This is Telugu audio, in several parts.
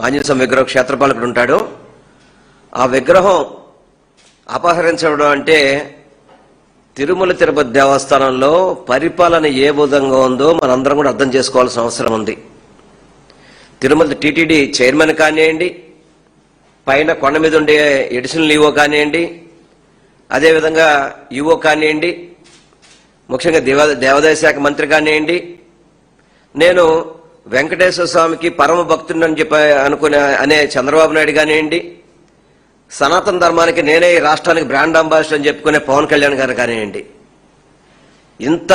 ఆంజనేయ స్వామి విగ్రహం క్షేత్రపాలకుడు ఉంటాడు. ఆ విగ్రహం అపహరించడం అంటే తిరుమల తిరుపతి దేవస్థానంలో పరిపాలన ఏ విధంగా ఉందో మనందరం కూడా అర్థం చేసుకోవాల్సిన అవసరం ఉంది. తిరుమల టీటీడీ చైర్మన్ కానివ్వండి, పైన కొండ మీద ఉండే ఎడిషనల్ ఈవో కానివ్వండి, అదేవిధంగా ఈవో కానివ్వండి, ముఖ్యంగా దేవాదాయ శాఖ మంత్రి కానివ్వండి, నేను వెంకటేశ్వర స్వామికి పరమ భక్తుడిని చెప్పి అనే చంద్రబాబు నాయుడు కానివ్వండి, సనాతన ధర్మానికి నేనే ఈ రాష్ట్రానికి బ్రాండ్ అంబాసిడర్ అని చెప్పుకునే పవన్ కళ్యాణ్ గారు కానివ్వండి, ఇంత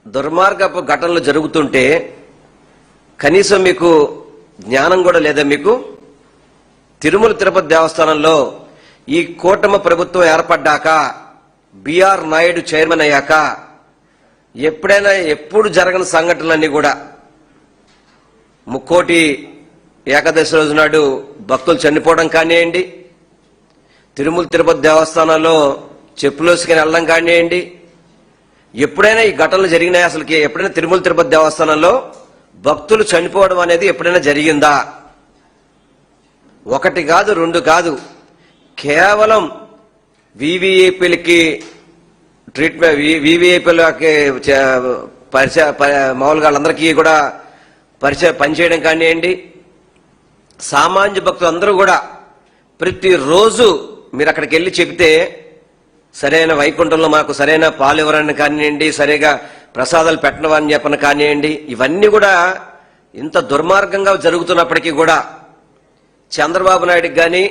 దుర్మార్గపు ఘటనలు జరుగుతుంటే కనీసం మీకు జ్ఞానం కూడా లేదా? మీకు తిరుమల తిరుపతి దేవస్థానంలో ఈ కూటమి ప్రభుత్వం ఏర్పడ్డాక, బిఆర్ నాయుడు చైర్మన్ అయ్యాక ఎప్పుడు జరగని సంఘటనలన్నీ కూడా, ముక్కోటి ఏకాదశి రోజు నాడు భక్తులు చనిపోవడం కానివ్వండి, తిరుమల తిరుపతి దేవస్థానంలో చెప్పులేసుకుని వెళ్ళడం కానివ్వండి, ఎప్పుడైనా ఈ ఘటనలు జరిగినాయి? అసలుకి ఎప్పుడైనా తిరుమల తిరుపతి దేవస్థానంలో భక్తులు చనిపోవడం అనేది ఎప్పుడైనా జరిగిందా? ఒకటి కాదు, రెండు కాదు, కేవలం వివిఐపీలకి ట్రీట్మెంట్, వివిఐపీలకి మామూలుగా వాళ్ళందరికీ కూడా పనిచేయడం కానివ్వండి, సామాన్య భక్తులు అందరూ కూడా ప్రతిరోజు మీరు అక్కడికి వెళ్ళి చెబితే సరైన వైకుంఠంలో మాకు సరైన పాలు ఇవ్వరని కానివ్వండి, సరిగా ప్రసాదాలు పెట్టనవని చెప్పని కానివ్వండి, ఇవన్నీ కూడా ఇంత దుర్మార్గంగా జరుగుతున్నప్పటికీ కూడా చంద్రబాబు నాయుడుకి కానీ,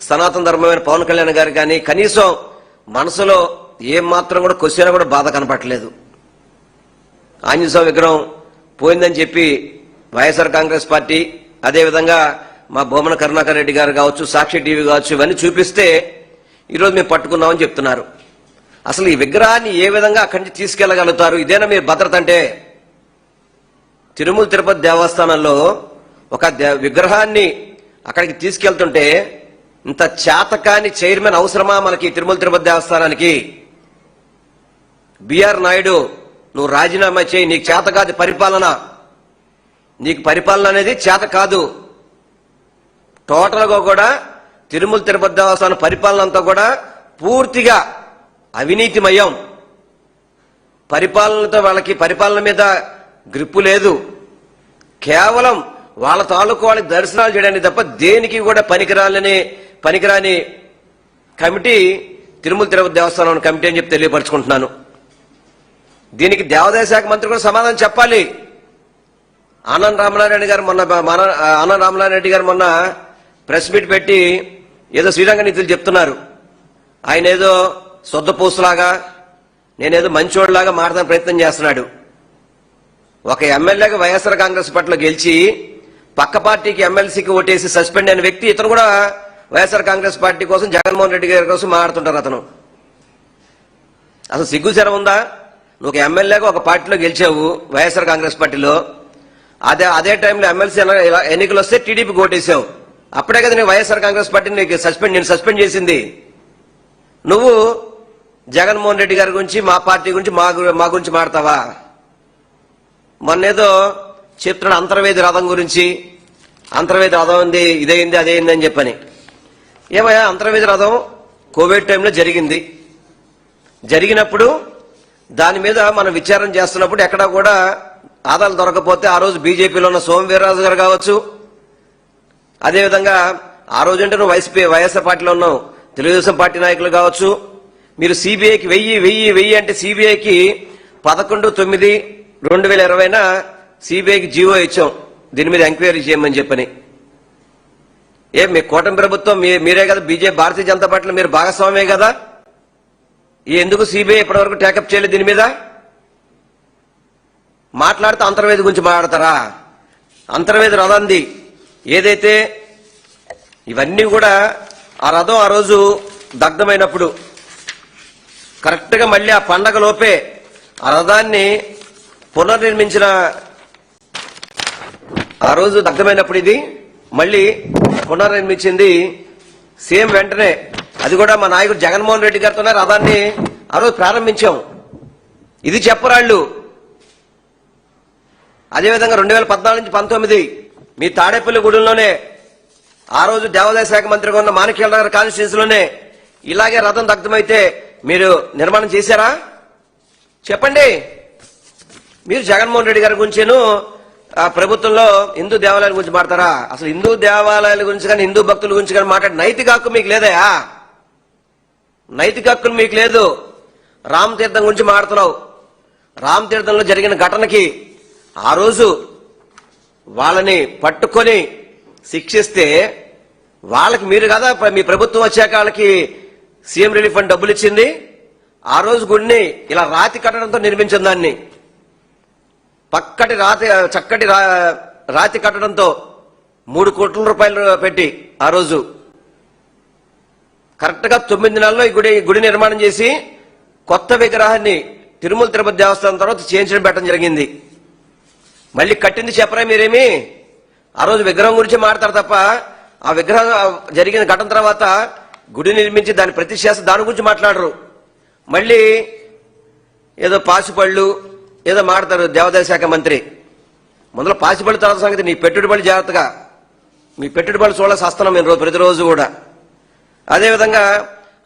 సనాతన ధర్మమైన పవన్ కళ్యాణ్ గారు కానీ కనీసం మనసులో ఏం మాత్రం కూడా క్వశ్చన్ కూడా బాధ కనపట్టలేదు. ఆంజనేయ స్వామి విగ్రహం పోయిందని చెప్పి వైఎస్ఆర్ కాంగ్రెస్ పార్టీ, అదేవిధంగా మా బొమ్మన కరుణాకర్ రెడ్డి గారు కావచ్చు, సాక్షి టీవీ కావచ్చు, ఇవన్నీ చూపిస్తే ఈరోజు మేము పట్టుకున్నామని చెప్తున్నారు. అసలు ఈ విగ్రహాన్ని ఏ విధంగా అక్కడి నుంచి తీసుకెళ్లగలుగుతారు? ఇదేనా మీరు భద్రత అంటే? తిరుమల తిరుపతి దేవస్థానంలో ఒక విగ్రహాన్ని అక్కడికి తీసుకెళ్తుంటే ఇంత చేతకాని చైర్మన్ అవసరమా మనకి తిరుమల తిరుపతి దేవస్థానానికి? బిఆర్ నాయుడు, నువ్వు రాజీనామా చేయి, నీకు చేత కాదు పరిపాలన, నీకు పరిపాలన అనేది చేత కాదు. టోటల్గా కూడా తిరుమల తిరుపతి దేవస్థానం పరిపాలన అంతా కూడా పూర్తిగా అవినీతిమయం. పరిపాలనతో వాళ్ళకి పరిపాలన మీద గ్రిప్పు లేదు. కేవలం వాళ్ళ తాలూకు వాళ్ళకి దర్శనాలు చేయడానికి తప్ప దేనికి కూడా పనికిరాని కమిటీ తిరుమల తిరుపతి దేవస్థానం కమిటీ అని చెప్పి తెలియపరచుకుంటున్నాను. దీనికి దేవాదాయ శాఖ మంత్రి కూడా సమాధానం చెప్పాలి. ఆనం రామనారాయణ గారు మొన్న ప్రెస్ మీట్ పెట్టి ఏదో శ్రీరంగ నీతులు చెప్తున్నారు. ఆయన ఏదో సొద్దపూసలాగా, నేనేదో మంచోడిలాగా మారడానికి ప్రయత్నం చేస్తున్నాడు. ఒక ఎమ్మెల్యేగా వైఎస్ఆర్ కాంగ్రెస్ పార్టీలో గెలిచి పక్క పార్టీకి ఎమ్మెల్సీకి ఓటేసి సస్పెండ్ అయిన వ్యక్తి ఇతను కూడా వైఎస్ఆర్ కాంగ్రెస్ పార్టీ కోసం, జగన్మోహన్ రెడ్డి గారి కోసం మాట్లాడుతుంటారు. అతను అసలు సిగ్గుచరం ఉందా? నువ్వు ఒక ఎమ్మెల్యేగా ఒక పార్టీలో గెలిచావు, వైఎస్ఆర్ కాంగ్రెస్ పార్టీలో. అదే టైంలో ఎమ్మెల్సీ ఎన్నికలు వస్తే టీడీపీకి ఓటేసావు. అప్పుడే కదా నేను వైఎస్ఆర్ కాంగ్రెస్ పార్టీని నేను సస్పెండ్ చేసింది. నువ్వు జగన్మోహన్ రెడ్డి గారి గురించి, మా పార్టీ గురించి, మా గురించి మాడతావా? మొన్నేదో చెప్తున్నాడు అంతర్వేది రథం గురించి, అంతర్వేది రథం ఉంది, ఇదైంది అదేంది అని చెప్పని. ఏమయ్యా, అంతర్వేది రథం కోవిడ్ టైంలో జరిగినప్పుడు దాని మీద మనం విచారణ చేస్తున్నప్పుడు ఎక్కడా కూడా ఆధారాలు దొరకపోతే ఆ రోజు బీజేపీలో ఉన్న సోమవీర్రాజు గారు కావచ్చు, అదేవిధంగా ఆ రోజు అంటే నువ్వు వైఎస్ఆర్ పార్టీలో ఉన్నావు, తెలుగుదేశం పార్టీ నాయకులు కావచ్చు, మీరు సిబిఐకి 1000 అంటే సిబిఐకి 11/9/2020 సిబిఐకి జీవో ఇచ్చాం దీని మీద ఎంక్వైరీ చేయమని చెప్పని. మీ కూటమి ప్రభుత్వం మీరే కదా, భారతీయ జనతా పార్టీలో మీరు భాగస్వామే కదా, ఎందుకు సిబిఐ ఇప్పటివరకు టేకప్ చేయలేదు దీని మీద? మాట్లాడితే అంతర్వేది గురించి మాట్లాడతారా? అంతర్వేది రథంది ఏదైతే, ఇవన్నీ కూడా ఆ రథం ఆ రోజు దగ్ధమైనప్పుడు కరెక్ట్ గా మళ్ళీ ఆ పండగ లోపే ఆ రథాన్ని పునర్నిర్మించిన, ఆ రోజు దగ్ధమైనప్పుడు ఇది మళ్ళీ పునర్నిర్మించింది సేమ్ వెంటనే. అది కూడా మా నాయకుడు జగన్మోహన్ రెడ్డి గారితోనే రథాన్ని ఆ రోజు ప్రారంభించాం. ఇది చెప్పరాళ్ళు. అదేవిధంగా 2014 నుంచి 19 మీ తాడేపల్లి గూడెంలోనే ఆ రోజు దేవాదాయ శాఖ మంత్రిగా ఉన్న మాణిక్యాలనగర్ కాన్స్టిట్యూన్సీలోనే ఇలాగే రథం దగ్ధమైతే మీరు నిర్మాణం చేశారా? చెప్పండి. మీరు జగన్మోహన్ రెడ్డి గారి గురించేను ప్రభుత్వంలో హిందూ దేవాలయాల గురించి మాట్లాడతారా? అసలు హిందూ దేవాలయాల గురించి కానీ హిందూ భక్తుల గురించి కానీ మాట్లాడే నైతిక హక్కు మీకు లేదయా? నైతిక హక్కులు మీకు లేదు. రామ్ తీర్థం గురించి మాట్లాడుతున్నావు. రామ్ తీర్థంలో జరిగిన ఘటనకి ఆ రోజు వాళ్ళని పట్టుకొని శిక్షిస్తే వాళ్ళకి మీరు కదా మీ ప్రభుత్వం వచ్చాక వాళ్ళకి సీఎం రిలీఫ్ ఫండ్ డబ్బులు ఇచ్చింది. ఆ రోజు గుడిని ఇలా రాతి కట్టడంతో నిర్మించిన దాన్ని చక్కటి రాతి కట్టడంతో 3 కోట్ల రూపాయలు పెట్టి ఆ రోజు కరెక్ట్ గా 9 నెలల్లో ఈ గుడి నిర్మాణం చేసి కొత్త విగ్రహాన్ని తిరుమల తిరుపతి దేవస్థానం తర్వాత చేయించడం పెట్టడం జరిగింది. మళ్ళీ కట్టింది చెప్పరా మీరేమి? ఆ రోజు విగ్రహం గురించి మాట్లాడతారు తప్ప ఆ విగ్రహం జరిగిన ఘటన తర్వాత గుడి నిర్మించి దాన్ని ప్రతిష్ఠ చేస్తే దాని గురించి మాట్లాడరు. మళ్ళీ ఏదో పాసిపళ్ళు ఏదో మాట్లాడతారు దేవాదాయ శాఖ మంత్రి. ముందులో పాసిపళ్ళు తర్వాత సంగతి నీ పెట్టుబడి జాగ్రత్తగా, మీ పెట్టుబడి చూడాల్సి వస్తున్నాం మేము ప్రతిరోజు కూడా. అదేవిధంగా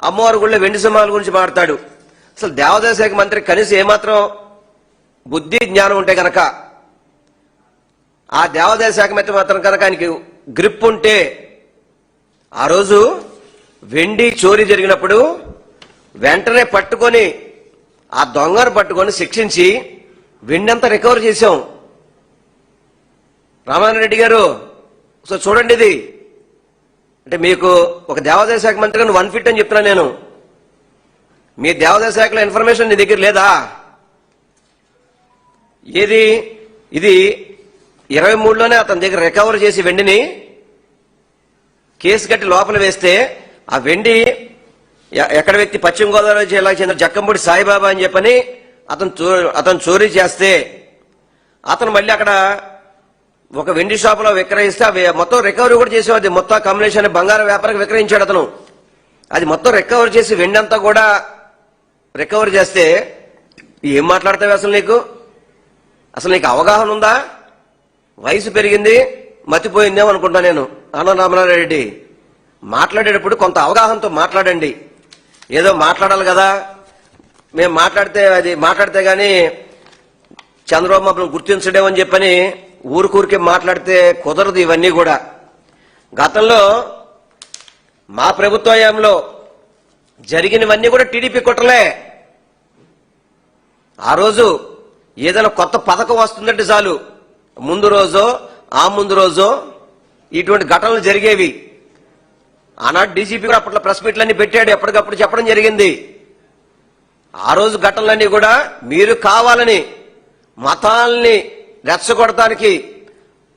అమ్మవారి గుళ్ళ వెండి సింహాల గురించి మాట్లాడతాడు. అసలు దేవాదాయ శాఖ మంత్రి కనీసం ఏమాత్రం బుద్ధి జ్ఞానం ఉంటే గనక ఆ దేవాదాయ శాఖ మంత్రి మాత్రం కనుక ఆయనకి గ్రిప్ ఉంటే ఆ రోజు వెండి చోరీ జరిగినప్పుడు వెంటనే పట్టుకొని ఆ దొంగను పట్టుకొని శిక్షించి వెండి అంతా రికవర్ చేశాం. రామారాయణ రెడ్డి గారు సో చూడండి, ఇది అంటే మీకు ఒక దేవాదాయ శాఖ మంత్రి గారు 1 ఫీట్ అని చెప్తున్నా నేను. మీ దేవాదాయ శాఖలో ఇన్ఫర్మేషన్ నీ దగ్గర లేదా? ఏది ఇది 23లోనే అతని దగ్గర రికవర్ చేసి వెండిని కేసు కట్టి లోపల వేస్తే ఆ వెండి ఎక్కడ వ్యక్తి పశ్చిమ గోదావరి జిల్లాకు చెందిన జక్కంపూడి సాయిబాబా అని చెప్పని అతను చోరీ చేస్తే అతను మళ్ళీ అక్కడ ఒక వెండి షాపులో విక్రయిస్తే మొత్తం రికవరీ కూడా చేసేవాది. మొత్తం కమలేషన్ బంగారం వ్యాపారికి విక్రయించాడు అతను. అది మొత్తం రికవర్ చేసి వెండి అంతా కూడా రికవర్ చేస్తే ఏం మాట్లాడతావు అసలు నీకు? అసలు నీకు అవగాహన ఉందా? వయసు పెరిగింది మతిపోయిందేమో అనుకుంటా నేను. ఆనంద రామనారెడ్డి మాట్లాడేటప్పుడు కొంత అవగాహనతో మాట్లాడండి. ఏదో మాట్లాడాలి కదా, మేము మాట్లాడితే గాని చంద్రబాబు మమ్మల్ని గుర్తించడేమని చెప్పని ఊరికే మాట్లాడితే కుదరదు. ఇవన్నీ కూడా గతంలో మా ప్రభుత్వ హయాంలో జరిగినవన్నీ కూడా టీడీపీ కుట్రలే. ఆ రోజు ఏదైనా కొత్త పథకం వస్తుందంటే చాలు ముందు రోజో ఆ ముందు రోజో ఇటువంటి ఘటనలు జరిగేవి. ఆనాడు డీజీపీ కూడా అప్పట్లో ప్రెస్ మీట్లన్నీ పెట్టాడు, ఎప్పటికప్పుడు చెప్పడం జరిగింది. ఆ రోజు ఘటనలన్నీ కూడా మీరు కావాలని మతాల్ని రెచ్చగొడటానికి,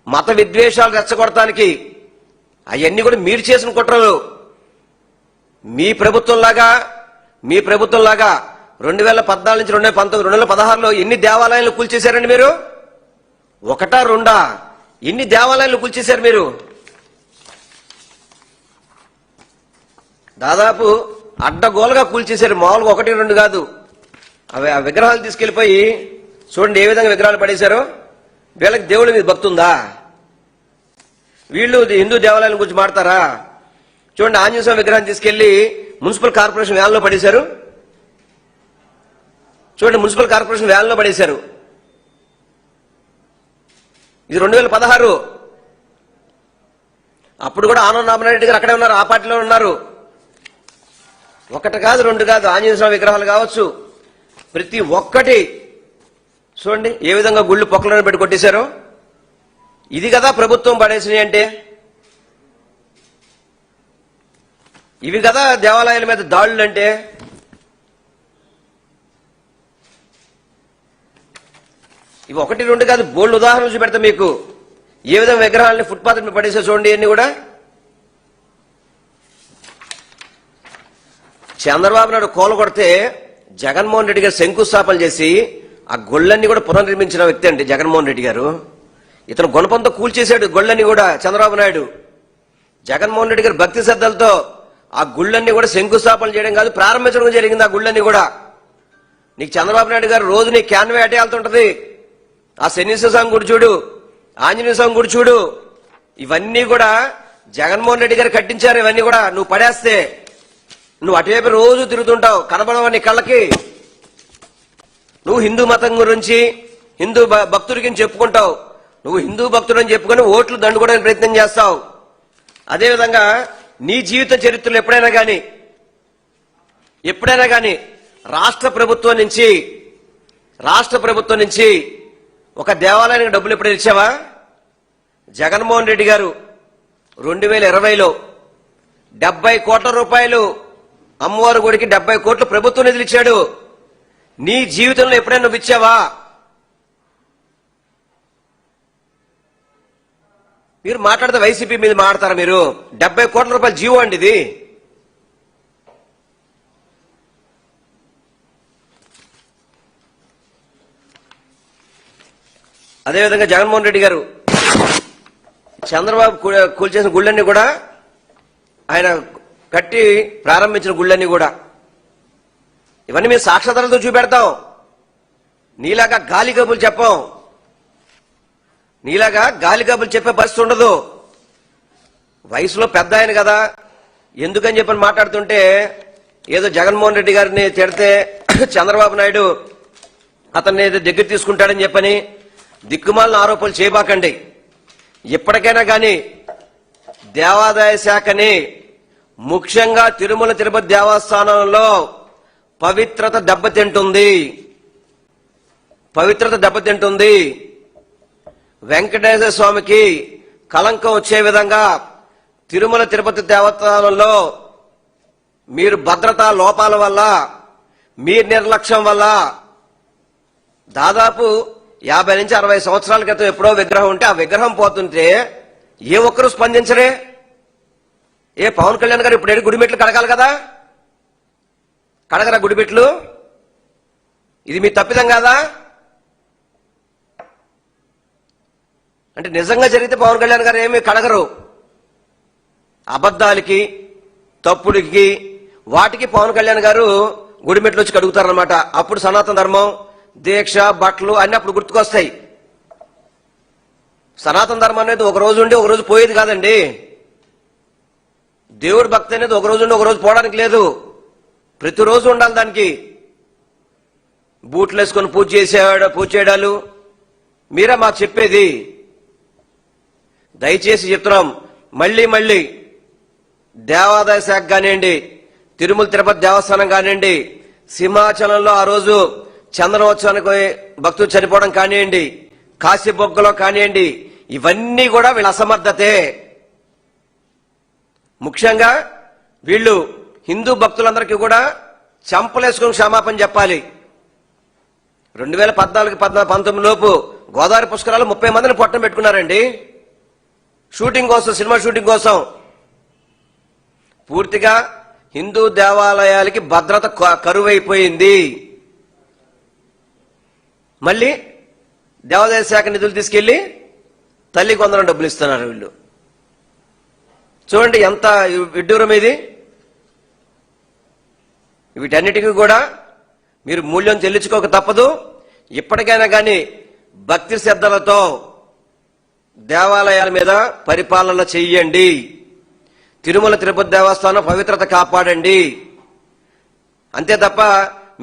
మత విద్వేషాలు రెచ్చగొడటానికి అవన్నీ కూడా మీరు చేసిన కుట్రలు. మీ ప్రభుత్వంలాగా 2014 నుంచి 2019, 2016లో ఎన్ని దేవాలయాలు కూల్చేశారండి మీరు? 1, 2 ఎన్ని దేవాలయాలు కూల్చేశారు మీరు? దాదాపు అడ్డగోలుగా కూల్చేశారు. మామూలుగా 1, 2 కాదు. ఆ విగ్రహాలు తీసుకెళ్లిపోయి చూడండి ఏ విధంగా విగ్రహాలు పడేశారో. వీళ్ళకి దేవుడి మీద భక్తి ఉందా? వీళ్ళు హిందూ దేవాలయాల గురించి మాడతారా? చూడండి ఆంజనేయ స్వామి విగ్రహాన్ని తీసుకెళ్లి మున్సిపల్ కార్పొరేషన్ వ్యాన్లో పడేశారు. చూడండి మున్సిపల్ కార్పొరేషన్ వ్యాన్లో పడేశారు. ఇది 2016. అప్పుడు కూడా ఆనంద రామనారెడ్డి గారు అక్కడే ఉన్నారు, ఆ పార్టీలో ఉన్నారు. 1 కాదు 2 కాదు ఆంజనేయ స్వామి విగ్రహాలు కావచ్చు, ప్రతి ఒక్కటి చూడండి ఏ విధంగా గుళ్ళు పొక్కలను పెట్టి కొట్టేశారో. ఇది కదా ప్రభుత్వం పడేసినాయి అంటే. ఇవి కదా దేవాలయాల మీద దాడులు అంటే. ఇవి 1, 2 కాదు బోల్డ్ ఉదాహరణలు చూపెడతా మీకు. ఏ విధంగా విగ్రహాలని ఫుట్పాత్ మీద పడేసా చూడండి. ఇవన్నీ కూడా చంద్రబాబు నాయుడు కూలగొడితే జగన్మోహన్ రెడ్డి గారు శంకుస్థాపన చేసి ఆ గొళ్ళన్ని కూడా పునర్నిర్మించిన వ్యక్తి అండి జగన్మోహన్ రెడ్డి గారు. ఇతను గుణపంతో కూల్చేశాడు గొళ్ళని కూడా చంద్రబాబు నాయుడు. జగన్మోహన్ రెడ్డి గారు భక్తి శ్రద్ధలతో ఆ గుళ్ళన్ని కూడా శంకుస్థాపన చేయడం కాదు, ప్రారంభించడం జరిగింది. ఆ గుళ్ళన్ని కూడా నీకు చంద్రబాబు నాయుడు గారు రోజు నీ క్యాన్వే అటే వెళ్తుంటది. ఆ శనీశ్వర స్వామి గుడి చూడు, ఆంజనేయ స్వామి గుడి చూడు, ఇవన్నీ కూడా జగన్మోహన్ రెడ్డి గారు కట్టించారు ఇవన్నీ కూడా. నువ్వు పడేస్తే నువ్వు అటువైపు రోజు తిరుగుతుంటావు, కనబడవని కళ్ళకి. నువ్వు హిందూ మతం గురించి, హిందూ భక్తుడి గురించి చెప్పుకుంటావు. నువ్వు హిందూ భక్తుడు అని చెప్పుకొని ఓట్లు దండుకోవడానికి ప్రయత్నం చేస్తావు. అదేవిధంగా నీ జీవిత చరిత్రలో ఎప్పుడైనా కానీ రాష్ట్ర ప్రభుత్వం నుంచి ఒక దేవాలయానికి డబ్బులు ఎప్పుడైనా ఇచ్చావా? జగన్మోహన్ రెడ్డి గారు 2020లో 70 కోట్ల రూపాయలు అమ్మవారి గుడికి 70 కోట్లు ప్రభుత్వం నిధులు ఇచ్చాడు. నీ జీవితంలో ఎప్పుడైనా నువ్వు ఇచ్చావా? మీరు మాట్లాడితే వైసీపీ మీద మాట్లాడతారా? మీరు 70 కోట్ల రూపాయల జీవో అండి ఇది. అదేవిధంగా జగన్మోహన్ రెడ్డి గారు చంద్రబాబు కూల్చేసిన గుళ్ళన్నీ కూడా, ఆయన కట్టి ప్రారంభించిన గుళ్ళన్నీ కూడా, ఇవన్నీ మేము సాక్షాధారాలతో చూపెడతాం. నీలాగా గాలి కబులు చెప్పాం. నీలాగా గాలి కబులు చెప్పే పరిస్థితి ఉండదు. వయసులో పెద్ద ఆయన కదా, ఎందుకని చెప్పని మాట్లాడుతుంటే ఏదో జగన్మోహన్ రెడ్డి గారిని తిడితే చంద్రబాబు నాయుడు అతన్ని ఏదో దగ్గర తీసుకుంటాడని చెప్పని దిక్కుమాలిన ఆరోపణలు చేయబాకండి. ఇప్పటికైనా కానీ దేవాదాయ శాఖని, ముఖ్యంగా తిరుమల తిరుపతి దేవస్థానంలో పవిత్రత దెబ్బతింటుంది. వెంకటేశ్వర స్వామికి కళంకం వచ్చే విధంగా తిరుమల తిరుపతి దేవస్థానంలో మీరు భద్రతా లోపాల వల్ల, మీ నిర్లక్ష్యం వల్ల దాదాపు 50 నుంచి 60 సంవత్సరాల క్రితం ఎప్పుడో విగ్రహం ఉంటే ఆ విగ్రహం పోతుంటే ఏ ఒక్కరూ స్పందించరే. పవన్ కళ్యాణ్ గారు ఇప్పుడు గుడిమెట్లు కడగాలి కదా, కడగరా గుడిమెట్లు? ఇది మీ తప్పిదం కాదా? అంటే నిజంగా జరిగితే పవన్ కళ్యాణ్ గారు ఏమీ కడగరు. అబద్ధాలకి, తప్పుడికి, వాటికి పవన్ కళ్యాణ్ గారు గుడిమెట్లు వచ్చి కడుగుతారనమాట. అప్పుడు సనాతన ధర్మం, దీక్ష, బట్టలు అన్ని అప్పుడు గుర్తుకొస్తాయి. సనాతన ధర్మం అనేది ఒక రోజు ఉండి ఒక రోజు పోయేది కాదండి. దేవుడి భక్తి అనేది ఒక రోజు ఉండి ఒక రోజు పోవడానికి లేదు, ప్రతిరోజు ఉండాలి. దానికి బూట్లు వేసుకొని పూజ చేయడాలు మీరే మాకు చెప్పేది. దయచేసి చెప్తున్నాం, మళ్ళీ దేవాదాయ శాఖ కానివ్వండి, తిరుమల తిరుపతి దేవస్థానం కానివ్వండి, సింహాచలంలో ఆ రోజు చందనోత్సవానికి భక్తులు చనిపోవడం కానివ్వండి, కాశీబొగ్గలో కానివ్వండి, ఇవన్నీ కూడా వీళ్ళ అసమర్థతే. ముఖ్యంగా వీళ్ళు హిందూ భక్తులందరికీ కూడా చంపలేసుకుని క్షమాపణ చెప్పాలి. 2014-19 లోపు గోదావరి పుష్కరాలు 30 మందిని పొట్టం పెట్టుకున్నారండి షూటింగ్ కోసం, సినిమా షూటింగ్ కోసం. పూర్తిగా హిందూ దేవాలయాలకి భద్రత కరువైపోయింది. మళ్ళీ దేవాదాయ శాఖ నిధులు తీసుకెళ్లి తల్లి కొందరం డబ్బులు ఇస్తున్నారు వీళ్ళు. చూడండి ఎంత విడ్డూరం ఇది. వీటన్నిటికీ కూడా మీరు మూల్యం చెల్లించుకోక తప్పదు. ఇప్పటికైనా కానీ భక్తి శ్రద్ధలతో దేవాలయాల మీద పరిపాలన చెయ్యండి. తిరుమల తిరుపతి దేవస్థానం పవిత్రత కాపాడండి. అంతే తప్ప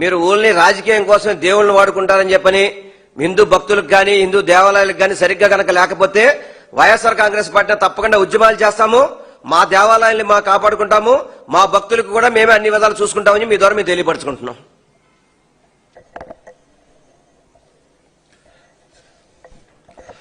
మీరు ఓన్లీ రాజకీయం కోసం దేవుళ్ళని వాడుకుంటారని చెప్పని హిందూ భక్తులకు కానీ, హిందూ దేవాలయాలకు కానీ సరిగ్గా కనుక లేకపోతే వైఎస్ఆర్ కాంగ్రెస్ పార్టీ తప్పకుండా ఉద్యమాలు చేస్తాము. మా దేవాలయాల్ని కాపాడుకుంటాము. మా భక్తులకు కూడా మేమే అన్ని విధాలు చూసుకుంటామని మీ ద్వారా మేము తెలియపరచుకుంటున్నాం.